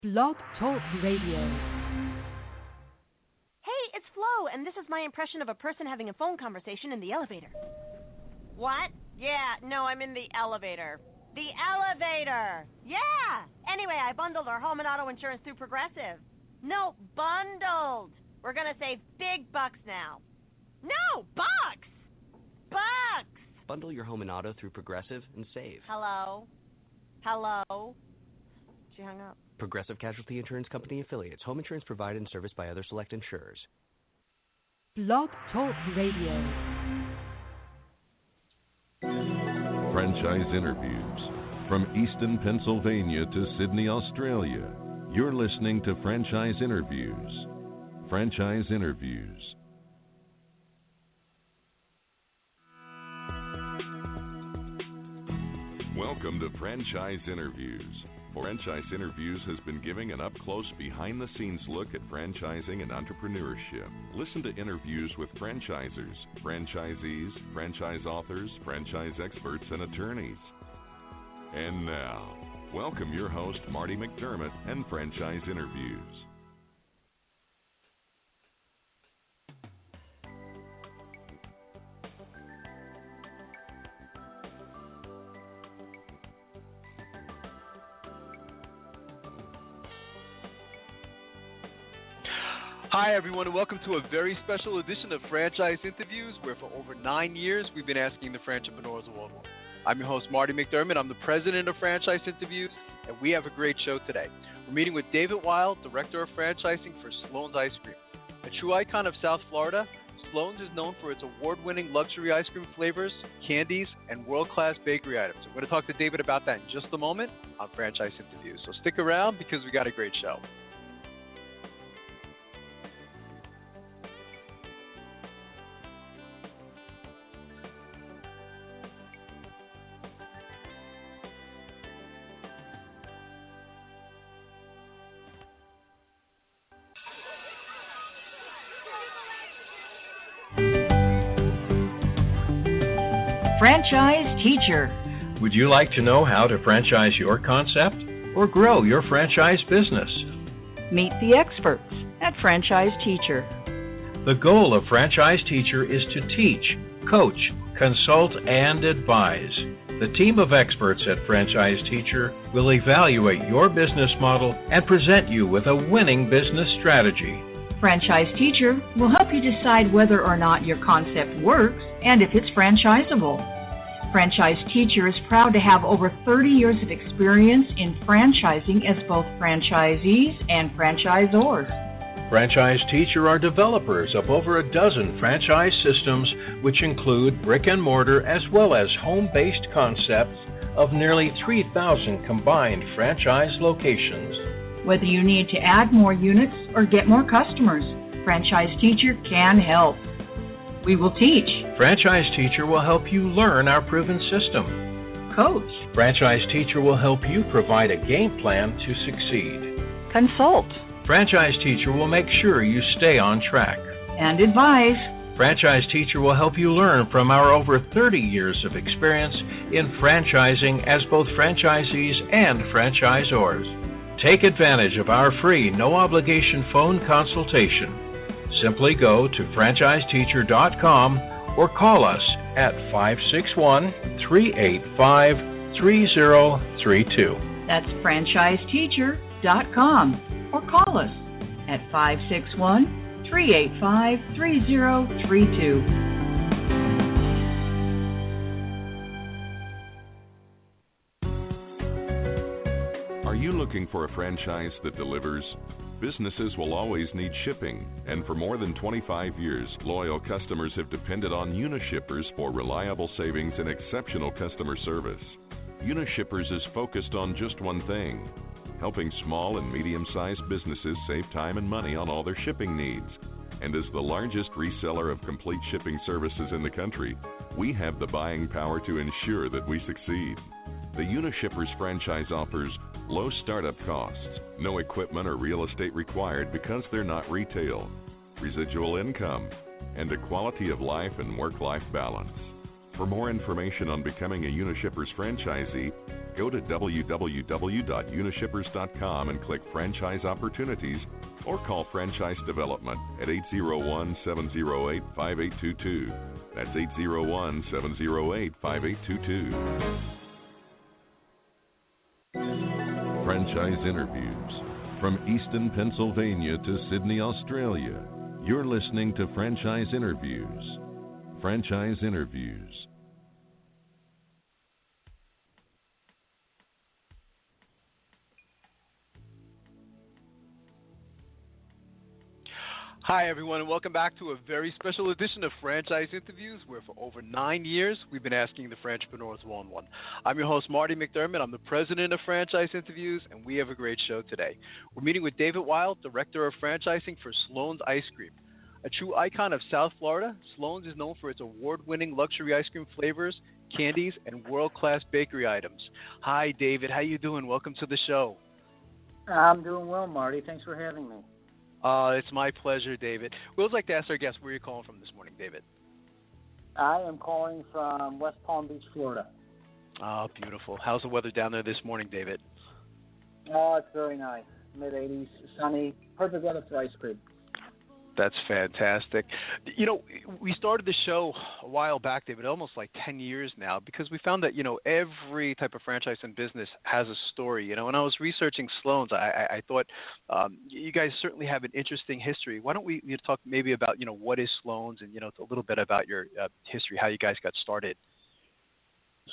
Blog Talk Radio. Hey, it's Flo, and this is my impression of a person having a phone conversation in the elevator. What? Yeah, no, I'm in the elevator. The elevator! Yeah! Anyway, I bundled our home and auto insurance through Progressive. No, bundled. We're gonna save big bucks now. No, bucks! Bucks! Bundle your home and auto through Progressive and save. Hello? Hello? She hung up. Progressive Casualty Insurance Company affiliates. Home insurance provided and serviced by other select insurers. Blog Talk Radio. Franchise interviews. From Easton, Pennsylvania to Sydney, Australia, you're listening to Franchise Interviews. Franchise Interviews. Welcome to Franchise Interviews. Franchise Interviews has been giving an up-close, behind-the-scenes look at franchising and entrepreneurship. Listen to interviews with franchisers, franchisees, franchise authors, franchise experts, and attorneys. And now, welcome your host, Marty McDermott, and Franchise Interviews. Hi, everyone, and welcome to a very special edition of Franchise Interviews, where for over 9 years we've been asking the Franchipreneurs worldwide. I'm your host, Marty McDermott. I'm the president of Franchise Interviews, and we have a great show today. We're meeting with David Wild, director of franchising for Sloan's Ice Cream. A true icon of South Florida, Sloan's is known for its award-winning luxury ice cream flavors, candies, and world-class bakery items. We're going to talk to David about that in just a moment on Franchise Interviews. So stick around because we got a great show. Franchise Teacher. Would you like to know how to franchise your concept or grow your franchise business? Meet the experts at Franchise Teacher. The goal of Franchise Teacher is to teach, coach, consult, and advise. The team of experts at Franchise Teacher will evaluate your business model and present you with a winning business strategy. Franchise Teacher will help you decide whether or not your concept works and if it's franchisable. Franchise Teacher is proud to have over 30 years of experience in franchising as both franchisees and franchisors. Franchise Teacher are developers of over a dozen franchise systems, which include brick and mortar as well as home-based concepts of nearly 3,000 combined franchise locations. Whether you need to add more units or get more customers, Franchise Teacher can help. We will teach. Franchise Teacher will help you learn our proven system. Coach. Franchise Teacher will help you provide a game plan to succeed. Consult. Franchise Teacher will make sure you stay on track. And advise. Franchise Teacher will help you learn from our over 30 years of experience in franchising as both franchisees and franchisors. Take advantage of our free, no-obligation phone consultation. Simply go to franchiseteacher.com or call us at 561-385-3032. That's franchiseteacher.com or call us at 561-385-3032. Are you looking for a franchise that delivers? Businesses will always need shipping, and for more than 25 years, loyal customers have depended on Unishippers for reliable savings and exceptional customer service. Unishippers is focused on just one thing: helping small and medium-sized businesses save time and money on all their shipping needs. And as the largest reseller of complete shipping services in the country, we have the buying power to ensure that we succeed. The Unishippers franchise offers low startup costs, no equipment or real estate required because they're not retail, residual income, and a quality of life and work-life balance. For more information on becoming a Unishippers franchisee, go to www.unishippers.com and click Franchise Opportunities, or call Franchise Development at 801-708-5822. That's 801-708-5822. Franchise Interviews. From Easton, Pennsylvania to Sydney, Australia, you're listening to Franchise Interviews. Franchise Interviews. Hi, everyone, and welcome back to a very special edition of Franchise Interviews, where for over 9 years, we've been asking the Franchipreneurs one-on-one. I'm your host, Marty McDermott. I'm the president of Franchise Interviews, and we have a great show today. We're meeting with David Weil, director of franchising for Sloan's Ice Cream. A true icon of South Florida, Sloan's is known for its award-winning luxury ice cream flavors, candies, and world-class bakery items. Hi, David. How you doing? Welcome to the show. I'm doing well, Marty. Thanks for having me. It's my pleasure, David. We always like to ask our guests where you're calling from this morning, David. I am calling from West Palm Beach, Florida. Oh, beautiful. How's the weather down there this morning, David? Oh, it's very nice. Mid-80s, sunny, perfect weather for ice cream. That's fantastic. You know, we started the show a while back, David, almost like 10 years now, because we found that, you know, every type of franchise and business has a story. You know, when I was researching Sloan's, I thought you guys certainly have an interesting history. Why don't we talk maybe about, you know, what is Sloan's and, you know, a little bit about your history, how you guys got started.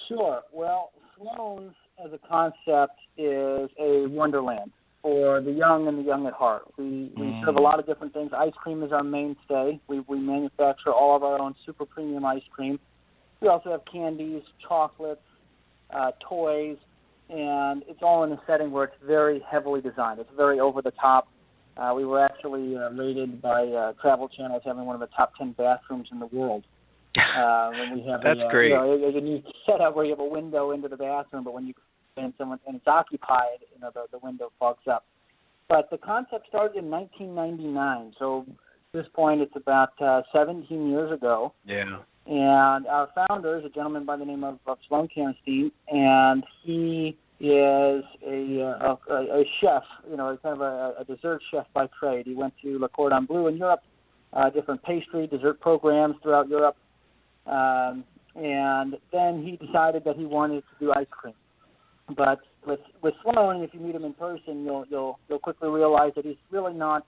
Sure. Well, Sloan's as a concept is a wonderland for the young and the young at heart. We serve a lot of different things. Ice cream is our mainstay. We manufacture all of our own super premium ice cream. We also have candies, chocolates, toys, and it's all in a setting where it's very heavily designed. It's very over the top. We were actually rated by Travel Channel as having one of the top 10 bathrooms in the world. When we have That's great. You know, a unique setup where you have a window into the bathroom, but when you and it's occupied, you know, the window fogs up. But the concept started in 1999, so at this point it's about 17 years ago. Yeah. And our founder is a gentleman by the name of Sloan Kamenstein, and he is a chef, you know, kind of a dessert chef by trade. He went to Le Cordon Bleu in Europe, different pastry, dessert programs throughout Europe, and then he decided that he wanted to do ice cream. But with Sloan, if you meet him in person, you'll quickly realize that he's really not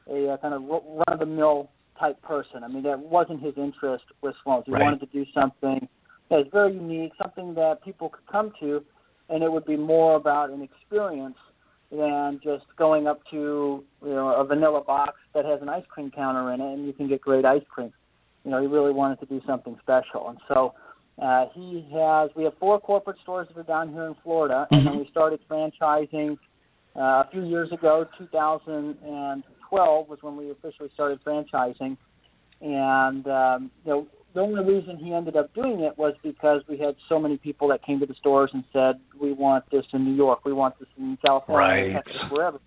a kind of run-of-the-mill type person. I mean, that wasn't his interest with Sloan. He wanted to do something that is very unique, something that people could come to, and it would be more about an experience than just going up to, you know, a vanilla box that has an ice cream counter in it and you can get great ice cream. You know, he really wanted to do something special, and so. We have 4 corporate stores that are down here in Florida, and then we started franchising a few years ago. 2012 was when we officially started franchising, and you know, the only reason he ended up doing it was because we had so many people that came to the stores and said, we want this in New York, we want this in California, Texas, wherever.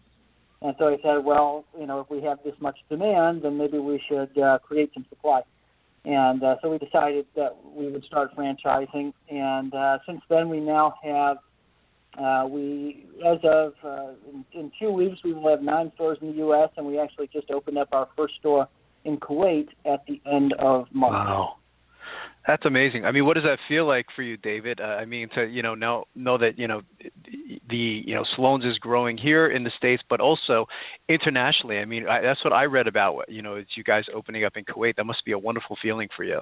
And so he said, well, you know, if we have this much demand, then maybe we should create some supply. And so we decided that we would start franchising. And since then, we now have, in 2 weeks, we will have 9 stores in the U.S., and we actually just opened up our first store in Kuwait at the end of March. Wow. That's amazing. I mean, what does that feel like for you, David? I mean, to, you know that, you know, Sloan's is growing here in the States, but also internationally. I mean, that's what I read about, you know, it's you guys opening up in Kuwait. That must be a wonderful feeling for you.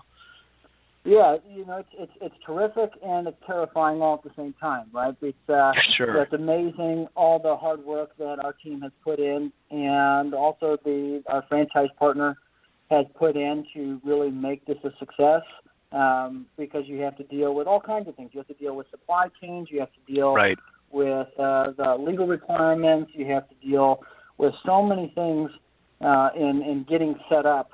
Yeah, you know, it's terrific and it's terrifying all at the same time, right? It's It's amazing all the hard work that our team has put in, and also our franchise partner has put in to really make this a success. Because you have to deal with all kinds of things. You have to deal with supply chains. You have to deal with the legal requirements. You have to deal with so many things in getting set up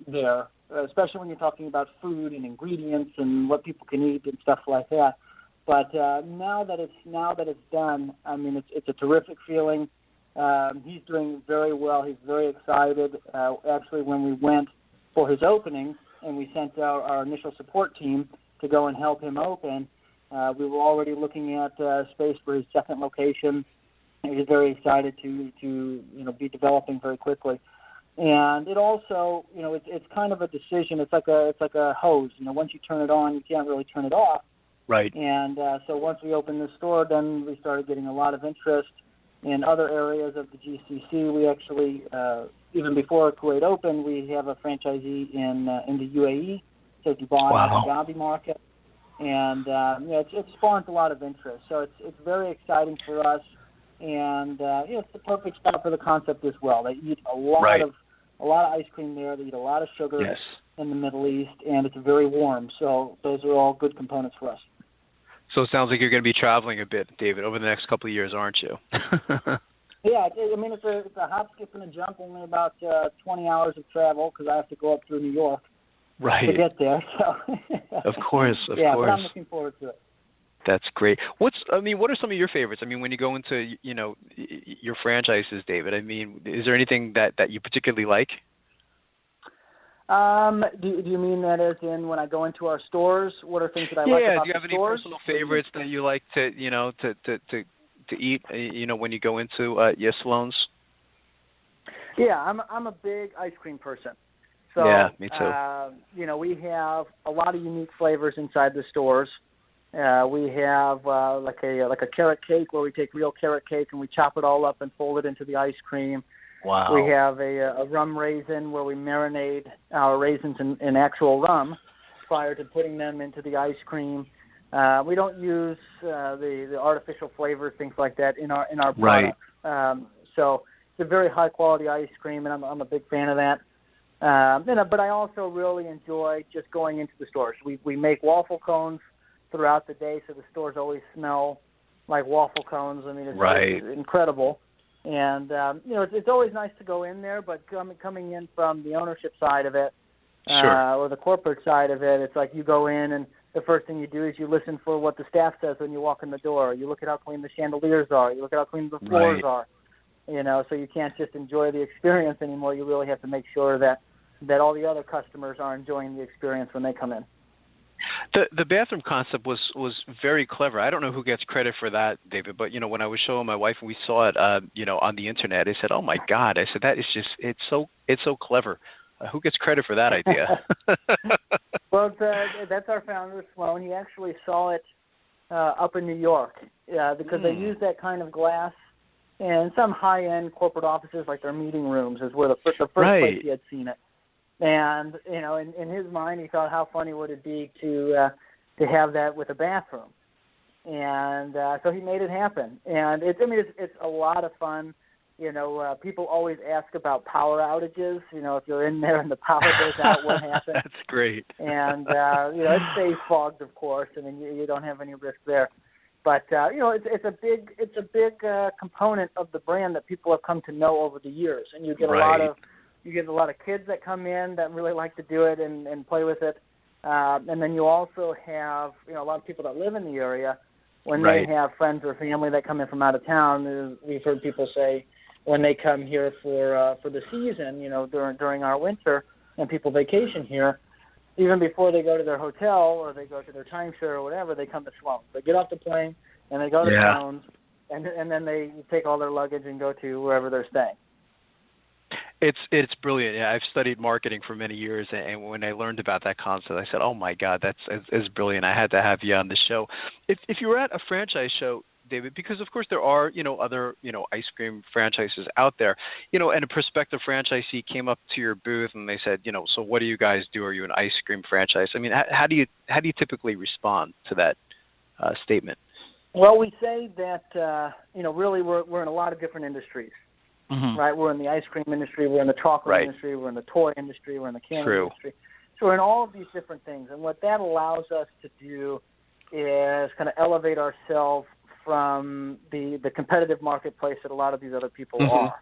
there, especially when you're talking about food and ingredients and what people can eat and stuff like that. But now that it's done, I mean, it's a terrific feeling. He's doing very well. He's very excited. Actually, when we went for his opening, and we sent out our initial support team, to go and help him open. We were already looking at space for his second location. He was very excited to be developing very quickly. And it also, it's kind of a decision. It's like a hose. Once you turn it on, you can't really turn it off. Right. And so once we opened the store, then we started getting a lot of interest in other areas of the GCC. We actually, even before Kuwait opened, we have a franchisee in the UAE, so Dubai, Abu Dhabi market. And it's spawned a lot of interest. So it's very exciting for us, and it's the perfect spot for the concept as well. They eat a lot of ice cream there. They eat a lot of sugar in the Middle East, and it's very warm. So those are all good components for us. So it sounds like you're going to be traveling a bit, David, over the next couple of years, aren't you? Yeah, I mean, it's a hop, skip, and a jump, only about 20 hours of travel because I have to go up through New York to get there. So Of course. But I'm looking forward to it. That's great. What are some of your favorites? I mean, when you go into, your franchises, David, I mean, is there anything that you particularly like? Do you mean that as in when I go into our stores? What are things that I like about the stores? Yeah, do you have any personal favorites that you like to eat, when you go into Sloan's? Yeah, I'm a big ice cream person. So, yeah, me too. We have a lot of unique flavors inside the stores. We have like a carrot cake where we take real carrot cake and we chop it all up and fold it into the ice cream. Wow. We have a rum raisin where we marinate our raisins in actual rum prior to putting them into the ice cream. We don't use the artificial flavors, things like that, in our product. So it's a very high quality ice cream, and I'm a big fan of that. But I also really enjoy just going into the stores. We make waffle cones throughout the day, so the stores always smell like waffle cones. I mean, it's incredible. And, it's always nice to go in there, but coming in from the ownership side of it or the corporate side of it, it's like you go in and the first thing you do is you listen for what the staff says when you walk in the door. You look at how clean the chandeliers are. You look at how clean the floors are. So you can't just enjoy the experience anymore. You really have to make sure that all the other customers are enjoying the experience when they come in. The bathroom concept was very clever. I don't know who gets credit for that, David, but when I was showing my wife and we saw it, on the internet, I said, "Oh my God!" I said, "That is just it's so clever." Who gets credit for that idea? Well, that's our founder, Sloan. He actually saw it up in New York because they use that kind of glass in some high-end corporate offices, like their meeting rooms, is where the first place he had seen it. And in his mind, he thought, how funny would it be to have that with a bathroom? And so he made it happen. And it's a lot of fun. People always ask about power outages. If you're in there and the power goes out, what happens? That's great. And it stays fogged, of course, and then you don't have any risk there. But it's a big component of the brand that people have come to know over the years, and you get a lot of kids that come in that really like to do it and play with it. And then you also have, a lot of people that live in the area, when they have friends or family that come in from out of town, we've heard people say when they come here for the season, during our winter and people vacation here, even before they go to their hotel or they go to their timeshare or whatever, they come to Sloan. They get off the plane and they go to Sloan's and then they take all their luggage and go to wherever they're staying. It's brilliant. Yeah, I've studied marketing for many years, and when I learned about that concept, I said, "Oh my God, that's brilliant! I had to have you on the show." If you were at a franchise show, David, because of course there are other ice cream franchises out there, and a prospective franchisee came up to your booth and they said, so what do you guys do? Are you an ice cream franchise? I mean, how do you typically respond to that statement? Well, we say that really we're in a lot of different industries. Mm-hmm. Right, we're in the ice cream industry, we're in the chocolate industry, we're in the toy industry, we're in the candy industry. So we're in all of these different things, and what that allows us to do is kind of elevate ourselves from the competitive marketplace that a lot of these other people are.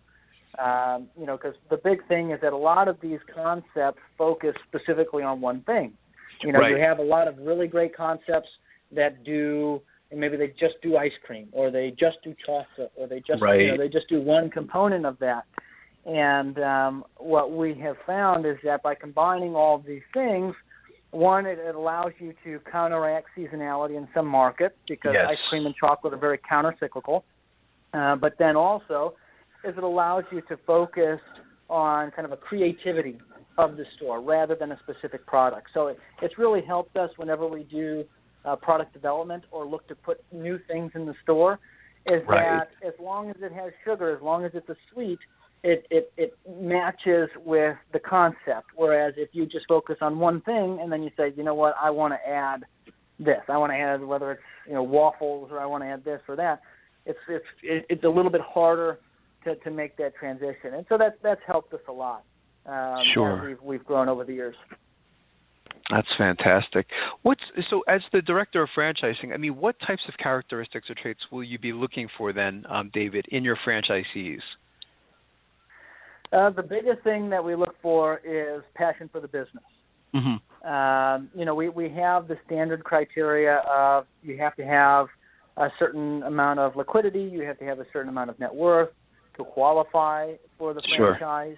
Because the big thing is that a lot of these concepts focus specifically on one thing. You have a lot of really great concepts that do. And maybe they just do ice cream, or they just do chocolate, or they just they just do one component of that. And what we have found is that by combining all of these things, One, it allows you to counteract seasonality in some markets because Yes. ice cream and chocolate are very countercyclical. But then also is it allows you to focus on kind of a creativity of the store rather than a specific product. So it's really helped us whenever we do product development or look to put new things in the store, is that as long as it has sugar, as long as it's a sweet, it matches with the concept. Whereas if you just focus on one thing and then you say, you know what, I want to add this. I want to add whether it's waffles or I want to add this or that. It's a little bit harder to make that transition, and so that's helped us a lot. Sure. As we've grown over the years. That's fantastic. So as the director of franchising, I mean, what types of characteristics or traits will you be looking for then, David, in your franchisees? The biggest thing that we look for is passion for the business. Mm-hmm. We have the standard criteria of you have to have a certain amount of liquidity, you have to have a certain amount of net worth to qualify for the franchise.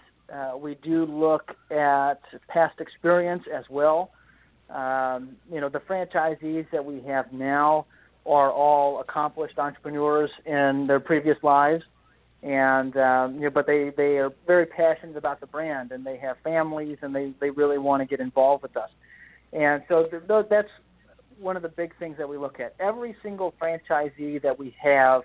We do look at past experience as well. The franchisees that we have now are all accomplished entrepreneurs in their previous lives, and but they are very passionate about the brand, and they have families, and they really want to get involved with us. And so that's one of the big things that we look at. Every single franchisee that we have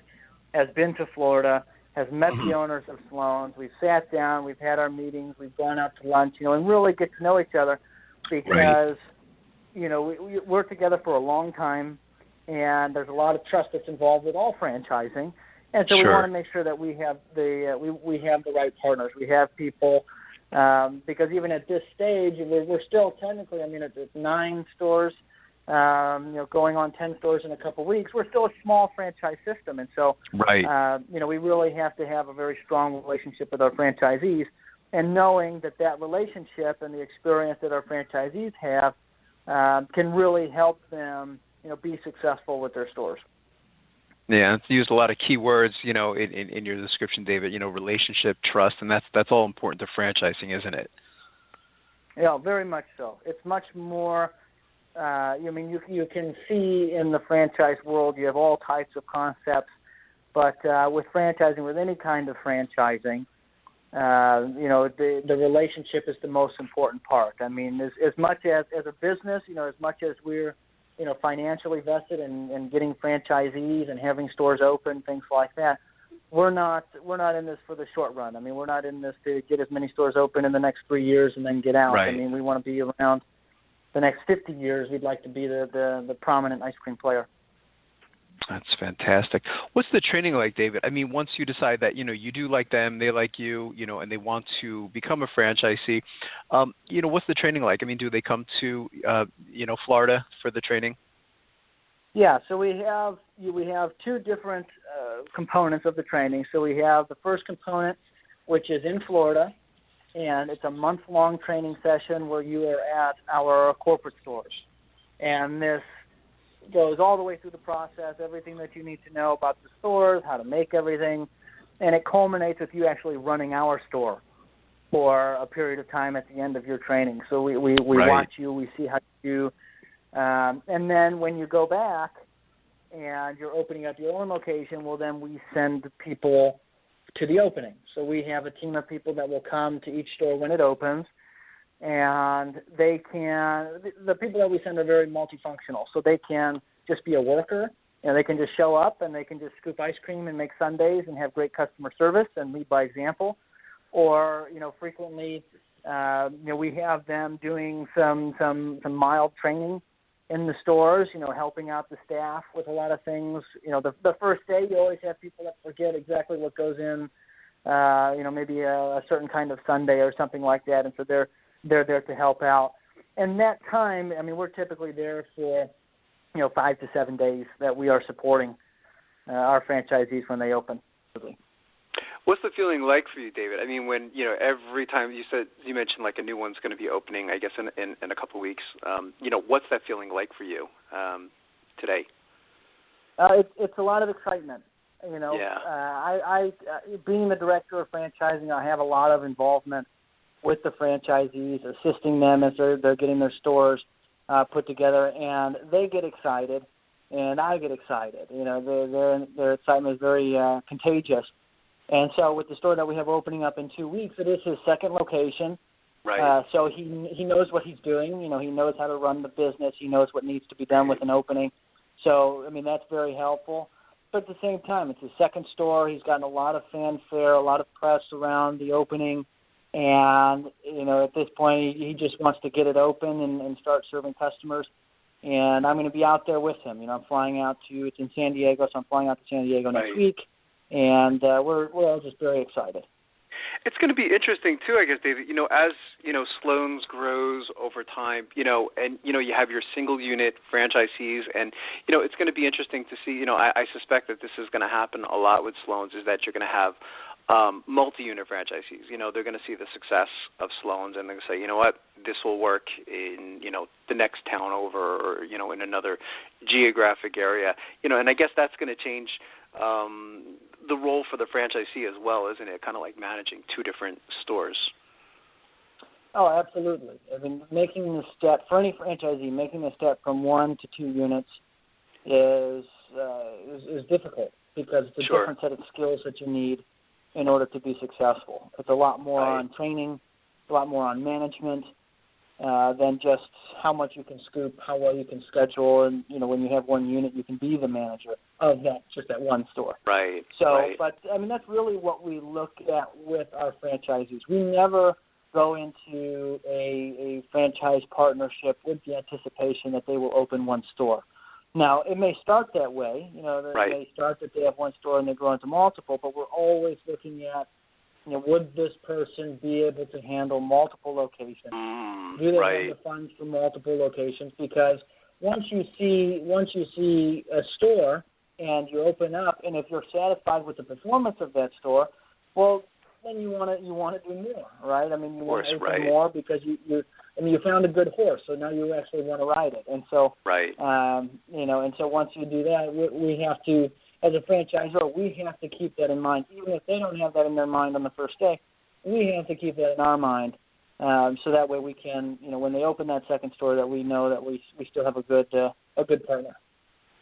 has been to Florida, has met the owners of Sloan's. We've sat down, we've had our meetings, we've gone out to lunch, and really get to know each other because, we're together for a long time, and there's a lot of trust that's involved with all franchising. And so we want to make sure that we have we have the right partners. We have people, because even at this stage, we're still technically, it's 9 stores, going on 10 stores in a couple of weeks. We're still a small franchise system, and so we really have to have a very strong relationship with our franchisees, and knowing that relationship and the experience that our franchisees have can really help them, be successful with their stores. Yeah, it's used a lot of key words, in your description, David. Relationship, trust, and that's all important to franchising, isn't it? Yeah, very much so. It's much more. You can see in the franchise world, you have all types of concepts, but with franchising, with any kind of franchising, the relationship is the most important part. I mean, as much as a business, as much as we're, financially vested in getting franchisees and having stores open, things like that, we're not in this for the short run. I mean, we're not in this to get as many stores open in the next 3 years and then get out. Right. I mean, we want to be around the next 50 years. We'd like to be the prominent ice cream player. That's fantastic. What's the training like, David? I mean, once you decide that, you do like them, they like you, and they want to become a franchisee, what's the training like? I mean, do they come to, Florida for the training? Yeah, so we have 2 different components of the training. So we have the first component, which is in Florida, and it's a month-long training session where you are at our corporate stores. And this goes all the way through the process, everything that you need to know about the stores, how to make everything, and it culminates with you actually running our store for a period of time at the end of your training. So we watch you, we see how you do, and then when you go back and you're opening up your own location, well, then we send people to the opening. So we have a team of people that will come to each store when it opens, and the people that we send are very multifunctional. So they can just be a worker, they can just show up and they can just scoop ice cream and make sundaes and have great customer service and lead by example. Or, frequently, we have them doing some mild training in the stores, helping out the staff with a lot of things. The first day you always have people that forget exactly what goes in, maybe a certain kind of sundae or something like that, and so they're there to help out. And that time, we're typically there for, 5 to 7 days that we are supporting our franchisees when they open. What's the feeling like for you, David? I mean, when, every time you mentioned like a new one's going to be opening, I guess, in a couple of weeks, what's that feeling like for you today? It's a lot of excitement. I being the director of franchising, I have a lot of involvement with the franchisees, assisting them as they're getting their stores. put together, and they get excited, and I get excited. You know, their excitement is very contagious. And so with the store that we have opening up in 2 weeks, it is his second location. Right. So he knows what he's doing. You know, he knows how to run the business. He knows what needs to be done with an opening. So, I mean, that's very helpful. But at the same time, it's his second store. He's gotten a lot of fanfare, a lot of press around the opening. And, you know, at this point, he just wants to get it open and start serving customers. And I'm going to be out there with him. You know, I'm flying out it's in San Diego, so I'm flying out to San Diego next week. And we're all just very excited. It's going to be interesting, too, I guess, David, you know, as, you know, Sloan's grows over time, you know, and, you know, you have your single unit franchisees, and, you know, it's going to be interesting to see, you know, I suspect that this is going to happen a lot with Sloan's, is that you're going to have multi-unit franchisees. You know, they're going to see the success of Sloan's, and they're going to say, you know what, this will work in, you know, the next town over, or, you know, in another geographic area. You know, and I guess that's going to change the role for the franchisee as well, isn't it? Kind of like managing two different stores. Oh, absolutely. I mean, making the step, for any franchisee, making the step from 1 to 2 units is difficult, because it's a different set of skills that you need in order to be successful. It's a lot more on training, a lot more on management than just how much you can scoop, how well you can schedule, and, you know, when you have one unit, you can be the manager of that one store. Right. So, but, I mean, that's really what we look at with our franchisees. We never go into a franchise partnership with the anticipation that they will open one store. Now, it may start that way. You know, it may start that they have one store and they grow into multiple, but we're always looking at, you know, would this person be able to handle multiple locations? Do they have the funds for multiple locations? Because once you see a store and you open up, and if you're satisfied with the performance of that store, well, then you want to do more, right? I mean, you want to open more because you found a good horse, so now you actually want to ride it. And so, you know, and so once you do that, we have to, as a franchisor, we have to keep that in mind. Even if they don't have that in their mind on the first day, we have to keep that in our mind, so that way we can, you know, when they open that second store, that we know that we still have a good partner.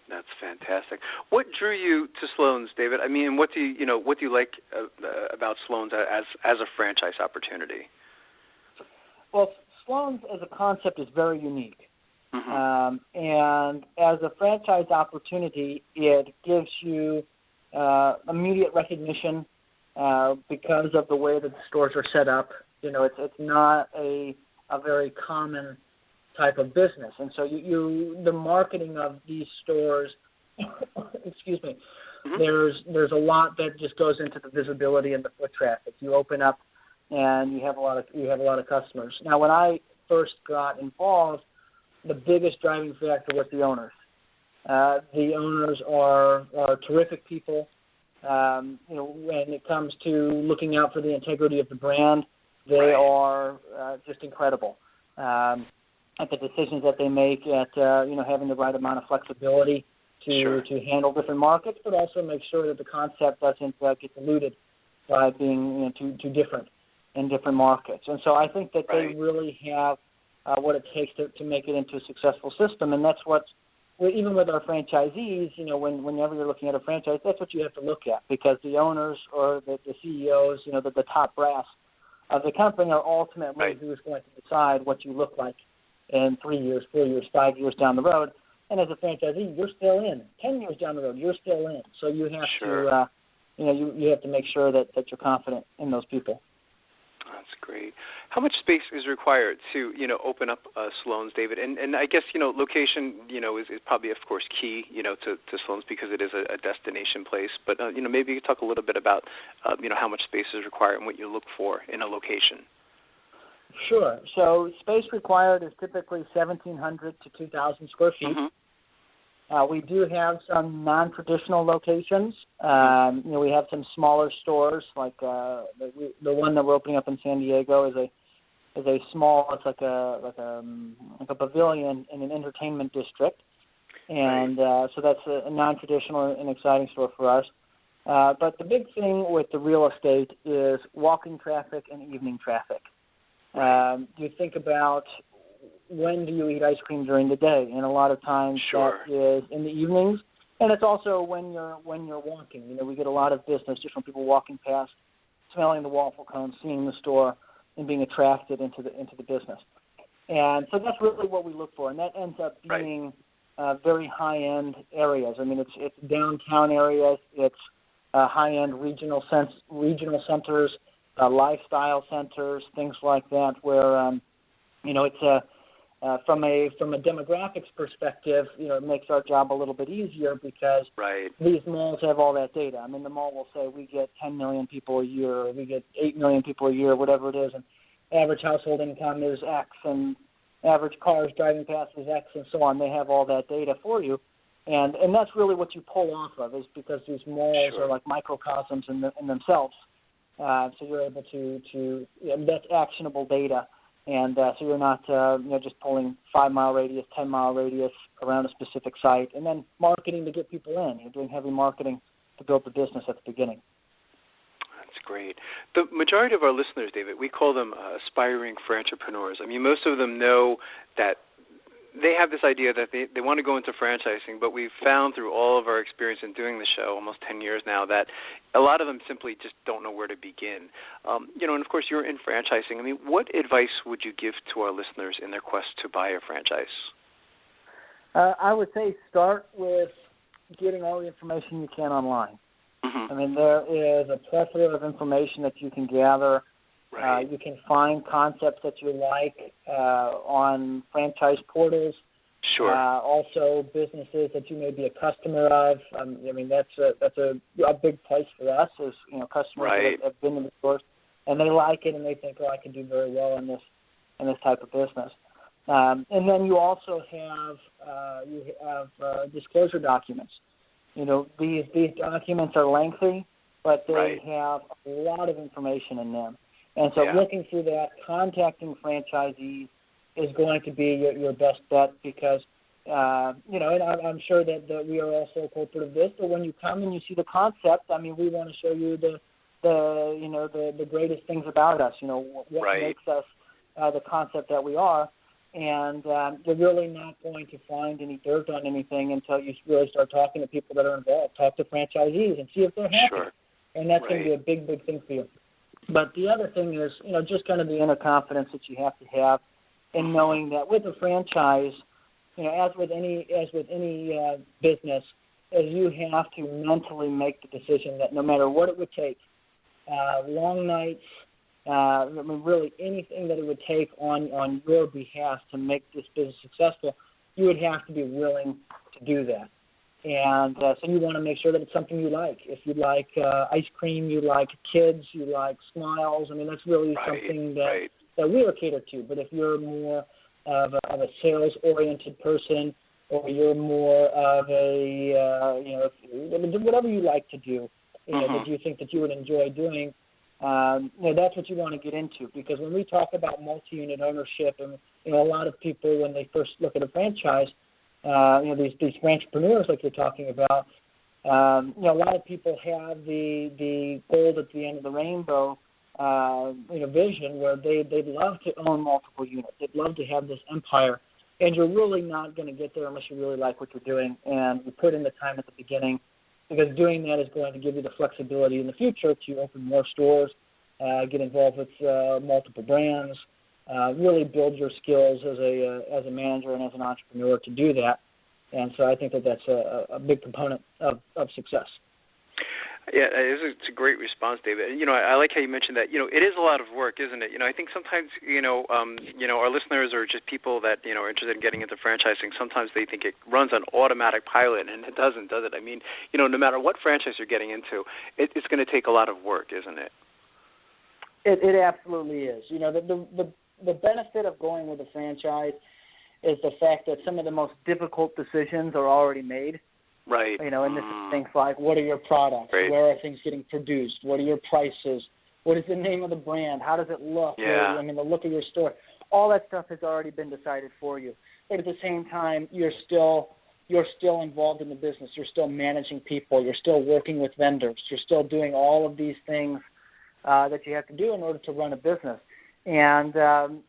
That's fantastic. What drew you to Sloan's, David? I mean, what do you like about Sloan's as a franchise opportunity? Well, Sloan's as a concept is very unique. And as a franchise opportunity, it gives you immediate recognition because of the way that the stores are set up. You know, it's not a very common type of business, and so the marketing of these stores, excuse me, there's a lot that just goes into the visibility and the foot traffic. You open up, and you have a lot of customers. Now, when I first got involved, the biggest driving factor was the owners. The owners are terrific people. You know, when it comes to looking out for the integrity of the brand, they are just incredible. At the decisions that they make, at you know, having the right amount of flexibility to handle different markets, but also make sure that the concept doesn't get diluted by being, you know, too different in different markets. And so I think that they really have what it takes to make it into a successful system, and that's what's, even with our franchisees, you know, whenever you're looking at a franchise, that's what you have to look at, because the owners or the CEOs, you know, the top brass of the company are ultimately who is going to decide what you look like in 3 years, 4 years, 5 years down the road. And as a franchisee, you're still in. 10 years down the road, you're still in. So you have to, you know, you have to make sure that you're confident in those people. That's great. How much space is required to, you know, open up Sloan's, David? And I guess, you know, location, you know, is probably, of course, key, you know, to Sloan's, because it is a destination place. But, you know, maybe you could talk a little bit about, you know, how much space is required and what you look for in a location. Sure. So space required is typically 1,700 to 2,000 square feet. We do have some non-traditional locations. You know, we have some smaller stores, like the one that we're opening up in San Diego is a small. It's like a pavilion in an entertainment district, and so that's a non-traditional and exciting store for us. But the big thing with the real estate is walking traffic and evening traffic. You think about when do you eat ice cream during the day? And a lot of times that is in the evenings, and it's also when you're walking. You know, we get a lot of business just from people walking past, smelling the waffle cones, seeing the store, and being attracted into the business. And so that's really what we look for, and that ends up being very high-end areas. I mean, it's downtown areas, it's high-end regional centers, lifestyle centers, things like that, where you know, it's from a demographics perspective, you know, it makes our job a little bit easier because these malls have all that data. I mean, the mall will say we get 10 million people a year, or we get 8 million people a year, whatever it is, and average household income is X, and average cars driving past is X, and so on. They have all that data for you, and that's really what you pull off of, is because these malls are like microcosms in themselves. So you're able to that's actionable data. And so you're not just pulling 5-mile radius, 10-mile radius around a specific site, and then marketing to get people in. You're doing heavy marketing to build the business at the beginning. That's great. The majority of our listeners, David, we call them aspiring franchipreneurs. I mean, most of them know that they have this idea that they want to go into franchising, but we've found through all of our experience in doing the show, almost 10 years now, that a lot of them simply just don't know where to begin. And of course you're in franchising. I mean, what advice would you give to our listeners in their quest to buy a franchise? I would say start with getting all the information you can online. I mean, there is a plethora of information that you can gather. You can find concepts that you like on franchise portals. Also, businesses that you may be a customer of. I mean, that's a big place for us. Is customers that have been in the stores and they like it and they think, I can do very well in this type of business. And then you also have disclosure documents. You know, these documents are lengthy, but they have a lot of information in them. And so looking through that, contacting franchisees is going to be your best bet because, and I'm sure that we are also corporate of this, but when you come and you see the concept, I mean, we want to show you the greatest things about us, what makes us the concept that we are. And you're really not going to find any dirt on anything until you really start talking to people that are involved. Talk to franchisees and see if they're happy. And that's going to be a big, big thing for you. But the other thing is, just kind of the inner confidence that you have to have in knowing that with a franchise, as with any business, is you have to mentally make the decision that no matter what it would take, long nights, really anything that it would take on your behalf to make this business successful, you would have to be willing to do that. And so you want to make sure that it's something you like. If you like ice cream, you like kids, you like smiles, I mean, that's really something that we are catered to. But if you're more of a sales-oriented person, or you're more of a, whatever you like to do, that you think that you would enjoy doing, that's what you want to get into. Because when we talk about multi-unit ownership, and, a lot of people, when they first look at a franchise, these entrepreneurs like you're talking about, a lot of people have the gold at the end of the rainbow, vision where they'd love to own multiple units. They'd love to have this empire. And you're really not going to get there unless you really like what you're doing and you put in the time at the beginning, because doing that is going to give you the flexibility in the future to open more stores, get involved with multiple brands, really build your skills as a manager and as an entrepreneur to do that. And so I think that that's a big component of success. Yeah, it's a great response, David. I like how you mentioned that. It is a lot of work, isn't it? I think sometimes, our listeners or just people that, are interested in getting into franchising, sometimes they think it runs on automatic pilot, and it doesn't, does it? I mean, no matter what franchise you're getting into, it's going to take a lot of work, isn't it? It absolutely is. The benefit of going with a franchise is the fact that some of the most difficult decisions are already made. Right. And this is things like, what are your products? Where are things getting produced? What are your prices? What is the name of the brand? How does it look? Yeah. The look of your store. All that stuff has already been decided for you. But at the same time, you're still involved in the business. You're still managing people. You're still working with vendors. You're still doing all of these things that you have to do in order to run a business. And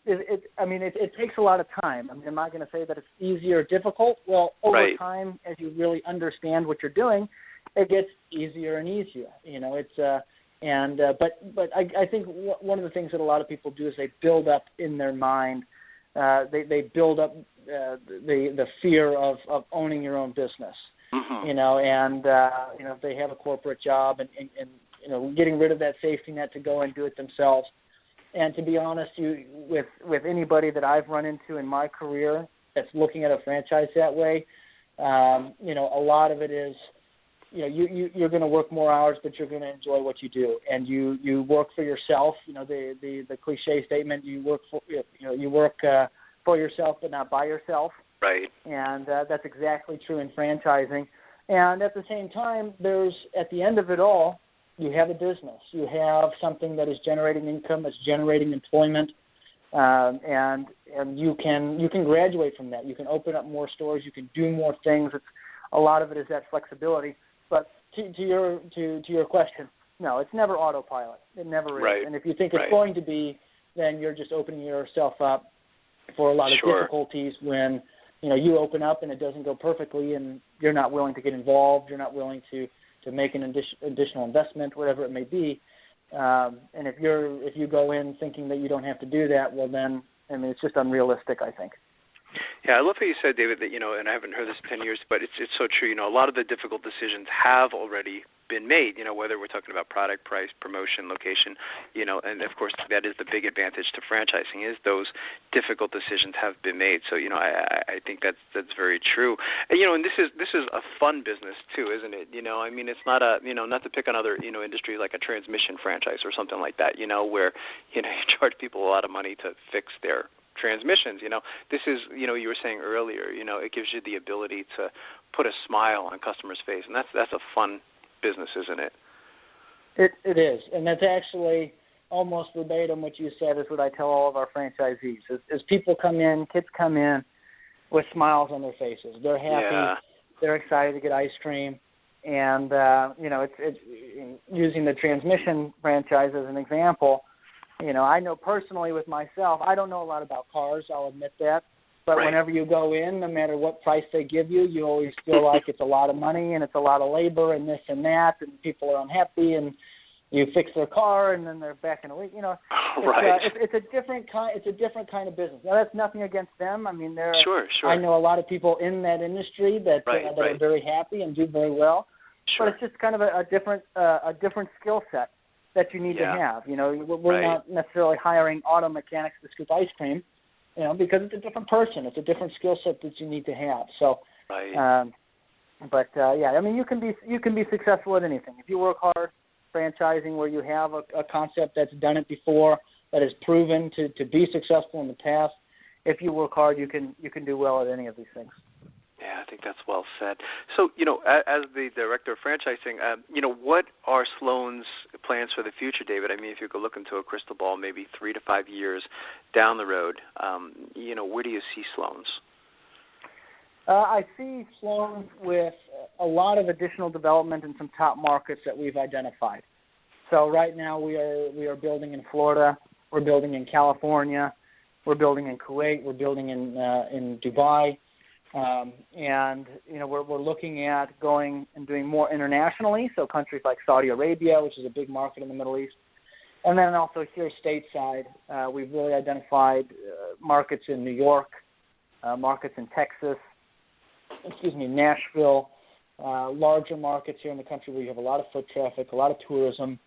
it takes a lot of time. I mean, I'm not going to say that it's easy or difficult. Well, over time, as you really understand what you're doing, it gets easier and easier. But I think one of the things that a lot of people do is they build up in their mind. They build up the fear of owning your own business. If they have a corporate job and getting rid of that safety net to go and do it themselves. And to be honest, with anybody that I've run into in my career that's looking at a franchise that way, a lot of it is, you're going to work more hours, but you're going to enjoy what you do, and you work for yourself. The cliche statement: you work for yourself, but not by yourself. Right. And that's exactly true in franchising. And at the same time, at the end of it all, you have a business. You have something that is generating income, that's generating employment, and you can graduate from that. You can open up more stores. You can do more things. A lot of it is that flexibility. But to your question, no, it's never autopilot. It never is. Right. And if you think it's going to be, then you're just opening yourself up for a lot of difficulties when you open up and it doesn't go perfectly, and you're not willing to get involved. You're not willing to make an additional investment, whatever it may be. And if you go in thinking that you don't have to do that, well then, it's just unrealistic, I think. Yeah, I love how you said, David, that, and I haven't heard this in 10 years, but it's so true. A lot of the difficult decisions have already been made, whether we're talking about product, price, promotion, location, and of course that is the big advantage to franchising is those difficult decisions have been made. So, I think that's very true. And this is a fun business too, isn't it? It's not not to pick on other, industries like a transmission franchise or something like that, where, you charge people a lot of money to fix their transmissions. This is, you were saying earlier, it gives you the ability to put a smile on customers' face, and that's a fun business, isn't it? It is, and that's actually almost verbatim what you said is what I tell all of our franchisees. As people come in, kids come in with smiles on their faces. They're happy. They're excited to get ice cream, and it's using the transmission franchise as an example. I know personally with myself, I don't know a lot about cars, I'll admit that. But whenever you go in, no matter what price they give you, you always feel like it's a lot of money and it's a lot of labor and this and that, and people are unhappy, and you fix their car and then they're back in a week. It's a different kind. It's a different kind of business. Now, that's nothing against them. Sure. I know a lot of people in that industry that are very happy and do very well. Sure. But it's just kind of a different skill set that you need to have. We're not necessarily hiring auto mechanics to scoop ice cream, because it's a different person. It's a different skill set that you need to have. So, you can be successful at anything if you work hard. Franchising, where you have a concept that's done it before, that is proven to be successful in the past. If you work hard, you can do well at any of these things. Yeah, I think that's well said. So, as the director of franchising, what are Sloan's plans for the future, David? If you could look into a crystal ball, maybe 3 to 5 years down the road, where do you see Sloan's? I see Sloan's with a lot of additional development in some top markets that we've identified. So right now we are building in Florida, we're building in California, we're building in Kuwait, we're building in Dubai. We're looking at going and doing more internationally, so countries like Saudi Arabia, which is a big market in the Middle East. And then also here stateside, we've really identified markets in New York, markets in Texas, Nashville, larger markets here in the country where you have a lot of foot traffic, a lot of tourism,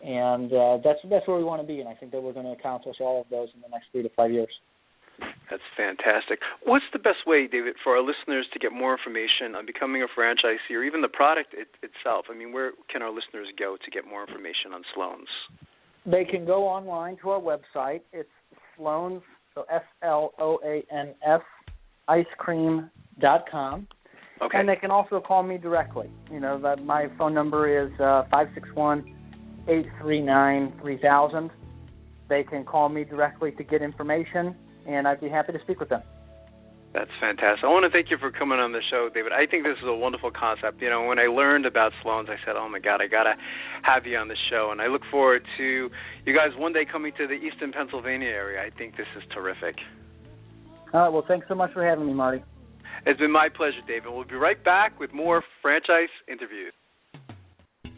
and that's where we want to be, and I think that we're going to accomplish all of those in the next 3 to 5 years. That's fantastic. What's the best way, David, for our listeners to get more information on becoming a franchisee or even the product itself? Where can our listeners go to get more information on Sloan's? They can go online to our website. It's Sloan's, so SLOANS, icecream.com. Okay. And they can also call me directly. My phone number is 561-839-3000. They can call me directly to get information, and I'd be happy to speak with them. That's fantastic. I want to thank you for coming on the show, David. I think this is a wonderful concept. You know, when I learned about Sloan's, I said, oh, my God, I got to have you on the show. And I look forward to you guys one day coming to the Eastern Pennsylvania area. I think this is terrific. All right, well, thanks so much for having me, Marty. It's been my pleasure, David. We'll be right back with more franchise interviews.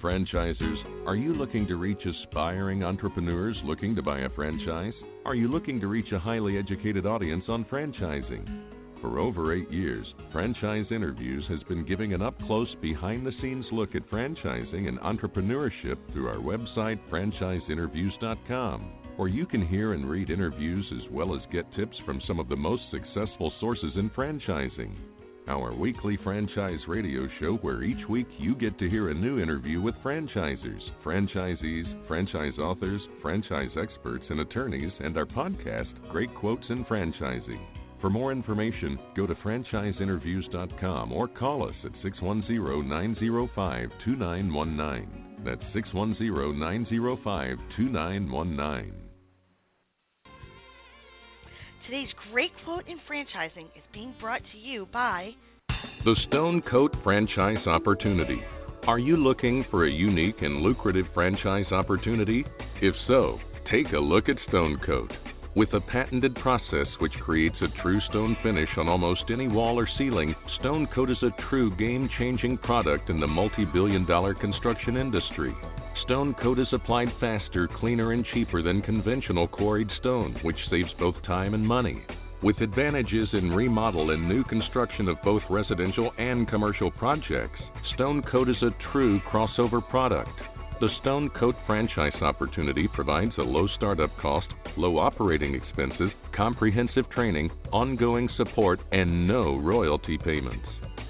Franchisers, are you looking to reach aspiring entrepreneurs looking to buy a franchise? Are you looking to reach a highly educated audience on franchising? For over 8 years, Franchise Interviews has been giving an up-close, behind-the-scenes look at franchising and entrepreneurship through our website, franchiseinterviews.com, where you can hear and read interviews as well as get tips from some of the most successful sources in franchising. Our weekly franchise radio show, where each week you get to hear a new interview with franchisers, franchisees, franchise authors, franchise experts, and attorneys, and our podcast, Great Quotes in Franchising. For more information, go to franchiseinterviews.com or call us at 610-905-2919. That's 610-905-2919. Today's Great Quote in Franchising is being brought to you by The Stone Coat Franchise Opportunity. Are you looking for a unique and lucrative franchise opportunity? If so, take a look at Stone Coat. With a patented process which creates a true stone finish on almost any wall or ceiling, Stone Coat is a true game-changing product in the multi-billion-dollar construction industry. Stone Coat is applied faster, cleaner, and cheaper than conventional quarried stone, which saves both time and money. With advantages in remodel and new construction of both residential and commercial projects, Stone Coat is a true crossover product. The Stone Coat franchise opportunity provides a low startup cost, low operating expenses, comprehensive training, ongoing support, and no royalty payments.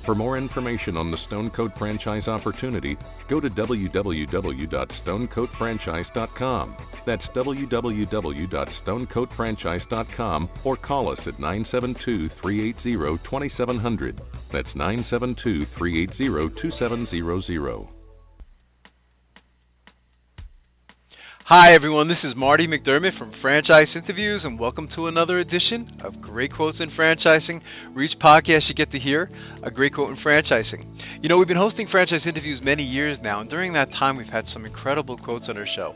For more information on the Stone Coat franchise opportunity, go to www.stonecoatfranchise.com. That's www.stonecoatfranchise.com, or call us at 972-380-2700. That's 972-380-2700. Hi, everyone. This is Marty McDermott from Franchise Interviews, and welcome to another edition of Great Quotes in Franchising. For each podcast, you get to hear a great quote in franchising. You know, we've been hosting Franchise Interviews many years now, and during that time, we've had some incredible quotes on our show.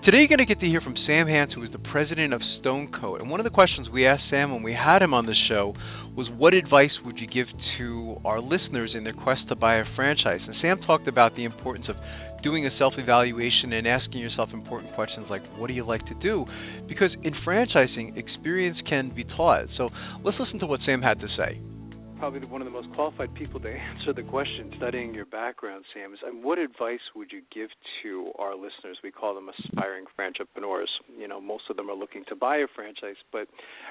Today, you're going to get to hear from Sam Hance, who is the president of Stone Coat. And one of the questions we asked Sam when we had him on the show was, what advice would you give to our listeners in their quest to buy a franchise? And Sam talked about the importance of doing a self-evaluation and asking yourself important questions like, what do you like to do? Because in franchising, experience can be taught. So let's listen to what Sam had to say. Probably one of the most qualified people to answer the question, studying your background, Sam, is what advice would you give to our listeners? We call them aspiring franchipreneurs. You know, most of them are looking to buy a franchise. But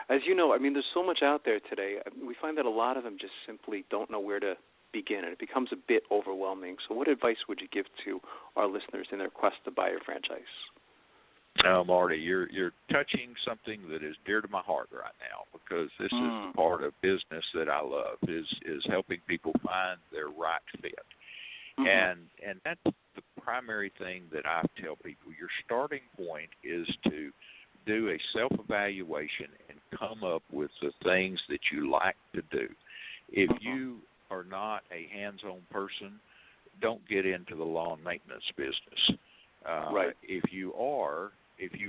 as you know, I mean, there's so much out there today. We find that a lot of them just simply don't know where to begin, and it becomes a bit overwhelming. So what advice would you give to our listeners in their quest to buy a franchise? Marty, you're touching something that is dear to my heart right now, because this is the part of business that I love, is helping people find their right fit. And that's the primary thing that I tell people. Your starting point is to do a self-evaluation and come up with the things that you like to do. If you are not a hands-on person, don't get into the lawn maintenance business. Right. If you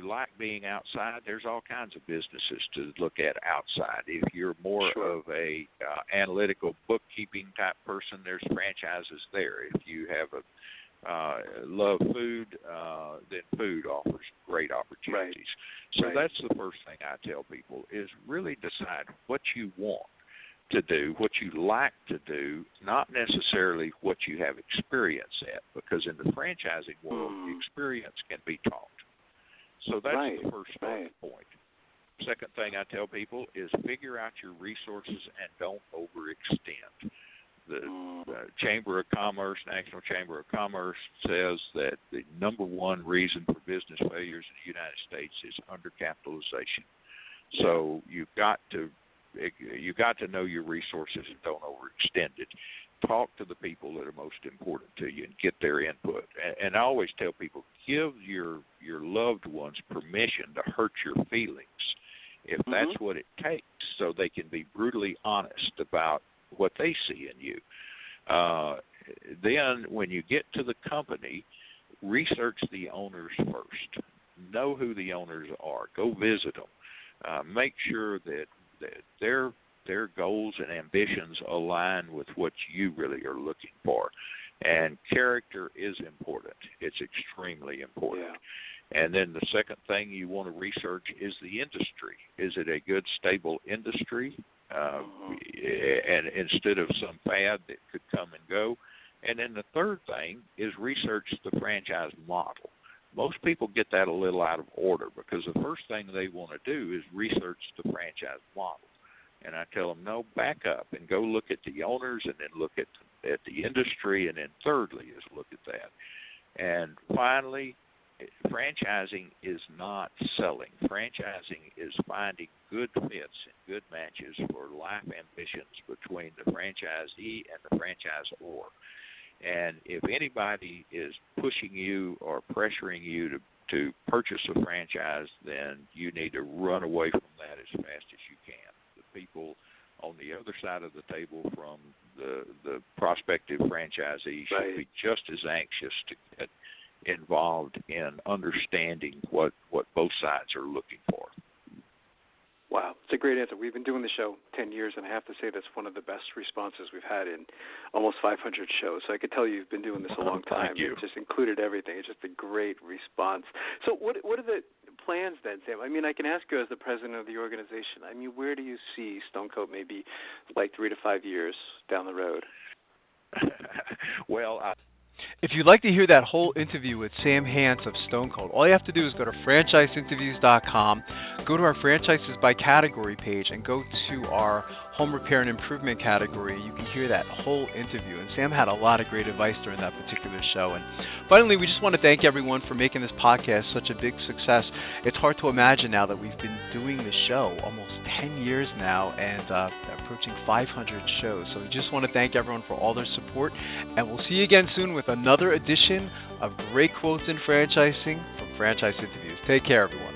like being outside, there's all kinds of businesses to look at outside. If you're more of a analytical bookkeeping type person, there's franchises there. If you have love food, then food offers great opportunities. So that's the first thing I tell people, is really decide what you want to do, what you like to do, not necessarily what you have experience at, because in the franchising world, the experience can be taught. So that's the first starting point. Second thing I tell people is figure out your resources and don't overextend. The Chamber of Commerce, National Chamber of Commerce, says that the number one reason for business failures in the United States is undercapitalization. So you've got to know your resources and don't overextend it. Talk to the people that are most important to you and get their input. And I always tell people, give your loved ones permission to hurt your feelings if that's what it takes, so they can be brutally honest about what they see in you. Then when you get to the company, research the owners first. Know who the owners are. Go visit them. Make sure that their goals and ambitions align with what you really are looking for. And character is important. It's extremely important. Yeah. And then the second thing you want to research is the industry. Is it a good, stable industry? And instead of some fad that could come and go. And then the third thing is research the franchise model. Most people get that a little out of order because the first thing they want to do is research the franchise model. And I tell them, no, back up and go look at the owners and then look at the industry, and then thirdly is look at that. And finally, franchising is not selling. Franchising is finding good fits and good matches for life ambitions between the franchisee and the franchisor. And if anybody is pushing you or pressuring you to purchase a franchise, then you need to run away from that as fast as you can. The people on the other side of the table from the prospective franchisee should be just as anxious to get involved in understanding what both sides are looking for. Wow, it's a great answer. We've been doing the show 10 years, and I have to say that's one of the best responses we've had in almost 500 shows. So I could tell you've been doing this a long time. Thank you. It just included everything. It's just a great response. So what are the plans then, Sam? I mean, I can ask you as the president of the organization. I mean, where do you see Stone Coat maybe like 3 to 5 years down the road? Well, if you'd like to hear that whole interview with Sam Hance of Stone Coat, all you have to do is go to franchiseinterviews.com, go to our franchises by category page, and go to our home repair and improvement category. You can hear that whole interview. And Sam had a lot of great advice during that particular show. And finally, we just want to thank everyone for making this podcast such a big success. It's hard to imagine now that we've been doing the show almost 10 years now and approaching 500 shows. So we just want to thank everyone for all their support. And we'll see you again soon with another edition of Great Quotes in Franchising from Franchise Interviews. Take care, everyone.